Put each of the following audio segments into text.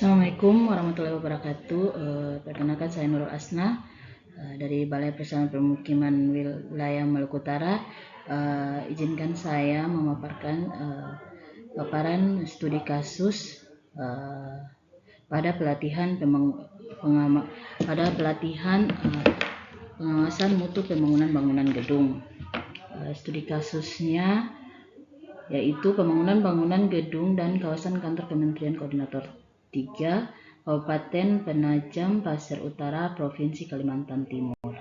Assalamualaikum warahmatullahi wabarakatuh. Perkenalkan saya Nurul Asna dari Balai Persawahan Permukiman Wilayah Maluku Utara. Izinkan saya memaparkan paparan studi kasus pada pelatihan pengawasan mutu pembangunan bangunan gedung. Studi kasusnya yaitu pembangunan bangunan gedung dan kawasan kantor Kementerian Koordinator 3, Kabupaten Penajam Pasir Utara, Provinsi Kalimantan Timur.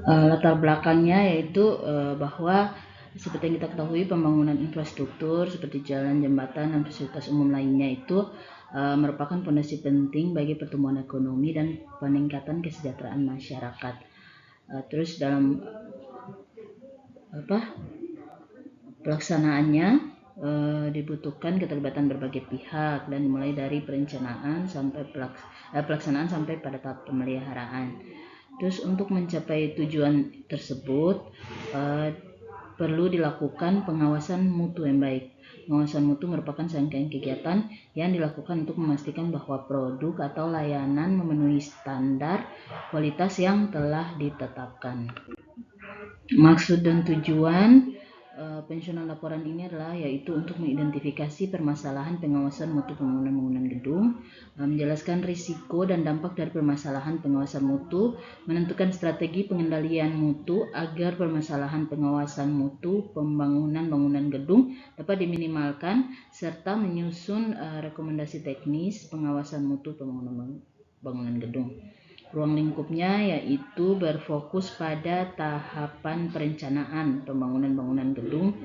Latar belakangnya yaitu bahwa seperti yang kita ketahui, pembangunan infrastruktur seperti jalan, jembatan, dan fasilitas umum lainnya itu merupakan fondasi penting bagi pertumbuhan ekonomi dan peningkatan kesejahteraan masyarakat. Terus dalam pelaksanaannya dibutuhkan keterlibatan berbagai pihak, dan mulai dari perencanaan sampai pelaksanaan sampai pada tahap pemeliharaan. Terus untuk mencapai tujuan tersebut perlu dilakukan pengawasan mutu yang baik. Pengawasan mutu merupakan serangkaian kegiatan yang dilakukan untuk memastikan bahwa produk atau layanan memenuhi standar kualitas yang telah ditetapkan. Maksud dan tujuan penyusunan laporan ini adalah yaitu untuk mengidentifikasi permasalahan pengawasan mutu bangunan gedung, menjelaskan risiko dan dampak dari permasalahan pengawasan mutu, menentukan strategi pengendalian mutu agar permasalahan pengawasan mutu pembangunan bangunan gedung dapat diminimalkan, serta menyusun rekomendasi teknis pengawasan mutu pembangunan bangunan gedung. Ruang lingkupnya yaitu berfokus pada tahapan perencanaan pembangunan bangunan gedung,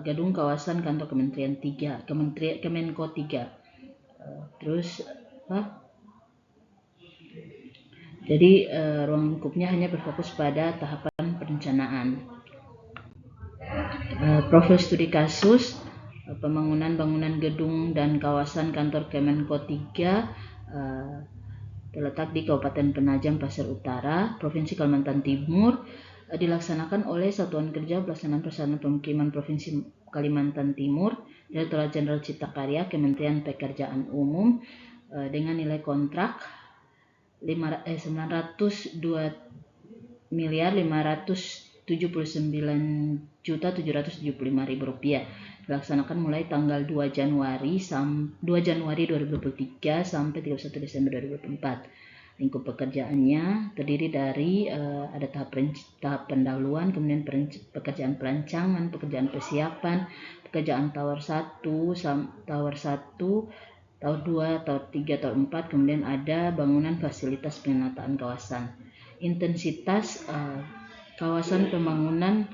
gedung kawasan kantor Kementerian 3, Kemenko 3. Jadi ruang lingkupnya hanya berfokus pada tahapan perencanaan. Profil studi kasus pembangunan bangunan gedung dan kawasan kantor Kemenko 3 terletak di Kabupaten Penajam Pasir Utara, Provinsi Kalimantan Timur, dilaksanakan oleh Satuan Kerja Pelaksanaan Persawahan Pemukiman Provinsi Kalimantan Timur, Direktorat Jenderal Cipta Karya, Kementerian Pekerjaan Umum, dengan nilai kontrak 900.579.775.000 rupiah. Dilaksanakan mulai tanggal 2 Januari 2023 sampai 31 Desember 2024. Lingkup pekerjaannya terdiri dari ada tahap pendahuluan, kemudian pekerjaan perancangan, pekerjaan persiapan, pekerjaan tower 1, tower 2, tower 3, tower 4, kemudian ada bangunan fasilitas penataan kawasan. Intensitas kawasan pembangunan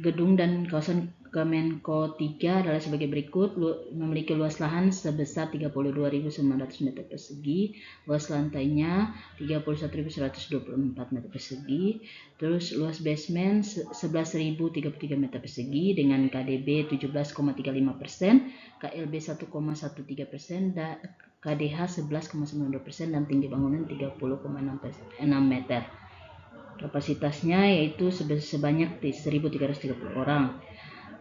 gedung dan kawasan Kemenko 3 adalah sebagai berikut. Memiliki luas lahan sebesar 32.900 meter persegi, luas lantainya 31.124 meter persegi, terus luas basement 11.033 meter persegi dengan KDB 17,35%, KLB 1,13%, dan KDH 11,92%, dan tinggi bangunan 30,6 meter. Kapasitasnya yaitu sebanyak 1.330 orang.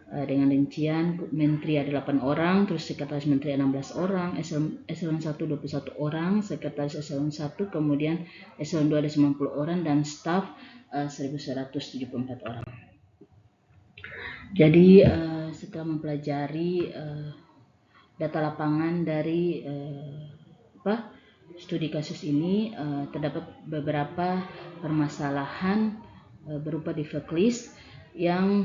Dengan rincian menteri ada 8 orang, terus sekretaris menteri 16 orang, eselon 1 21 orang, sekretaris eselon 1, kemudian eselon 2 ada 90 orang, dan staf 1.174 orang. Jadi setelah mempelajari data lapangan dari studi kasus ini, terdapat beberapa permasalahan berupa defect list yang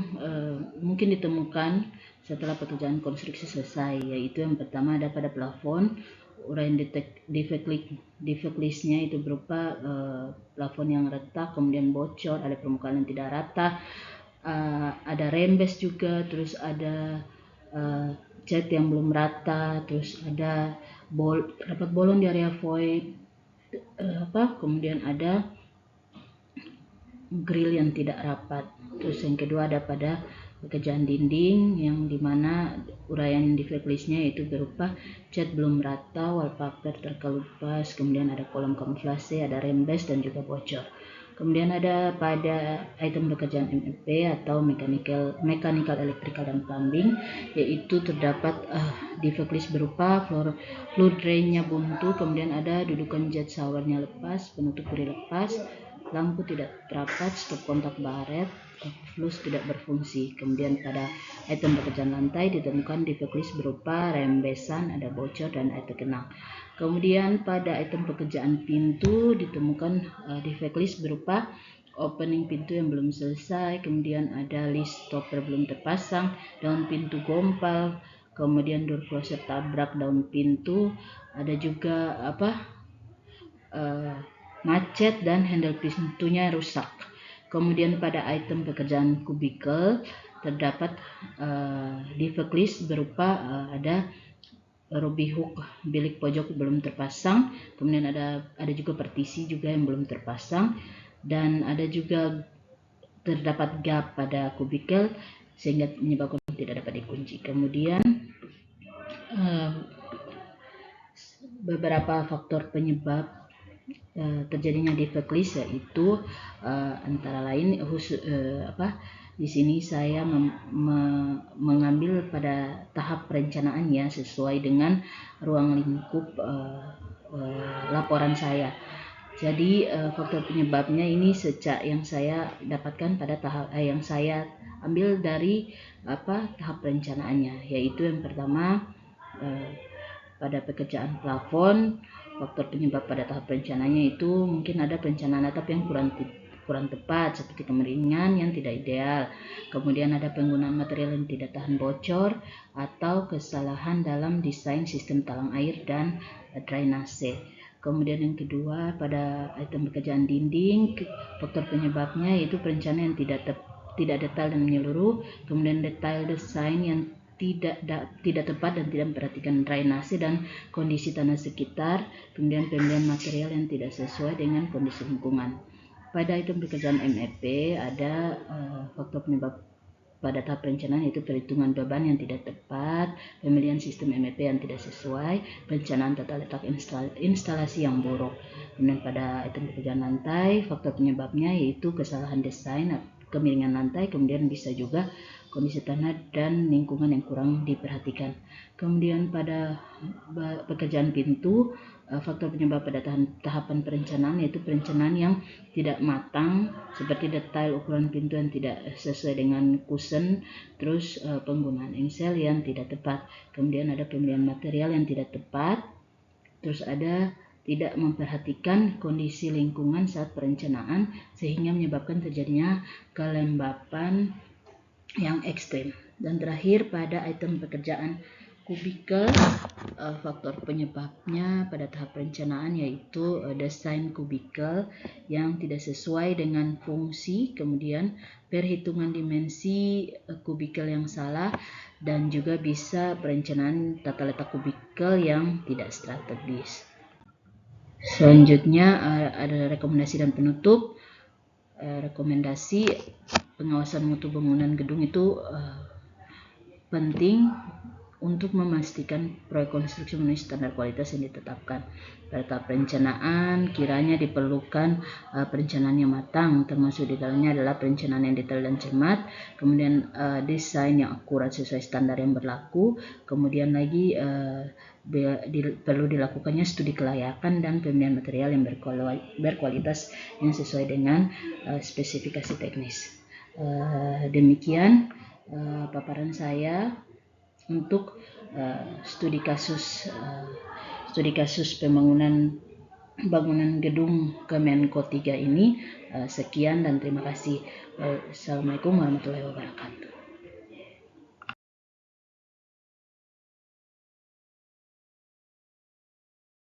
mungkin ditemukan setelah pekerjaan konstruksi selesai, yaitu yang pertama ada pada plafon. Uraian defect listnya itu berupa plafon yang retak, kemudian bocor, ada permukaan yang tidak rata, ada rembes juga, terus ada cat yang belum rata, terus ada terdapat bolong di area void, kemudian ada grill yang tidak rapat. Terus yang kedua ada pada pekerjaan dinding, yang dimana uraian defect listnya yaitu berupa cat belum rata, wallpaper terkelupas, kemudian ada kolom kamuflase, ada rembes, dan juga bocor. Kemudian ada pada item pekerjaan MEP atau mechanical, electrical, dan plumbing, yaitu terdapat defect berupa floor drainnya buntu, kemudian ada dudukan jet showernya lepas, penutup duri lepas, lampu tidak rapat, stop kontak baret, flush tidak berfungsi. Kemudian pada item pekerjaan lantai ditemukan defect berupa rembesan, ada bocor, dan air tergenang. Kemudian pada item pekerjaan pintu ditemukan defect berupa opening pintu yang belum selesai, kemudian ada list stopper belum terpasang, daun pintu gompal, kemudian door closer tabrak daun pintu, ada juga macet, dan handle pintunya rusak. Kemudian pada item pekerjaan kubikel terdapat defect berupa ada Ruby hook bilik pojok belum terpasang, kemudian ada juga partisi juga yang belum terpasang, dan ada juga terdapat gap pada kubikel sehingga menyebabkan tidak dapat dikunci. Kemudian beberapa faktor penyebab terjadinya defect yaitu antara lain di sini saya mengambil pada tahap perencanaannya sesuai dengan ruang lingkup laporan saya. Jadi faktor penyebabnya ini sejak yang saya dapatkan pada tahap yang saya ambil dari tahap perencanaannya, yaitu yang pertama pada pekerjaan plafon. Faktor penyebab pada tahap perencanaannya itu mungkin ada perencanaan atap yang kurang tepat, seperti kemiringan yang tidak ideal, kemudian ada penggunaan material yang tidak tahan bocor, atau kesalahan dalam desain sistem talang air dan drainase. Kemudian yang kedua, pada item pekerjaan dinding, faktor penyebabnya yaitu perencanaan yang tidak detail dan menyeluruh, kemudian detail desain yang tidak tepat dan tidak memperhatikan drainase dan kondisi tanah sekitar, kemudian pembelian material yang tidak sesuai dengan kondisi lingkungan. Pada item pekerjaan MEP ada faktor penyebab pada tahap perencanaan yaitu perhitungan beban yang tidak tepat, pemilihan sistem MEP yang tidak sesuai, perencanaan tata letak instalasi yang buruk. Kemudian pada item pekerjaan lantai, faktor penyebabnya yaitu kesalahan desain, kemiringan lantai, kemudian bisa juga kondisi tanah dan lingkungan yang kurang diperhatikan. Kemudian pada pekerjaan pintu, faktor penyebab pada tahapan perencanaan yaitu perencanaan yang tidak matang, seperti detail ukuran pintu yang tidak sesuai dengan kusen, terus penggunaan engsel yang tidak tepat, kemudian ada pemilihan material yang tidak tepat, terus ada tidak memperhatikan kondisi lingkungan saat perencanaan sehingga menyebabkan terjadinya kelembapan yang ekstrim. Dan terakhir pada item pekerjaan kubikel, faktor penyebabnya pada tahap perencanaan yaitu desain kubikel yang tidak sesuai dengan fungsi, kemudian perhitungan dimensi kubikel yang salah, dan juga bisa perencanaan tata letak kubikel yang tidak strategis. Selanjutnya ada rekomendasi dan penutup. Rekomendasi pengawasan mutu bangunan gedung itu penting untuk memastikan proyek konstruksi memenuhi standar kualitas yang ditetapkan. Pada tahap perencanaan kiranya diperlukan perencanaan yang matang, termasuk di dalamnya adalah perencanaan yang detail dan cermat, kemudian desain yang akurat sesuai standar yang berlaku, kemudian lagi perlu dilakukannya studi kelayakan dan pemilihan material yang berkualitas yang sesuai dengan spesifikasi teknis. Demikian paparan saya untuk studi kasus bangunan gedung Kemenko 3 ini. Sekian dan terima kasih. Assalamualaikum warahmatullahi wabarakatuh.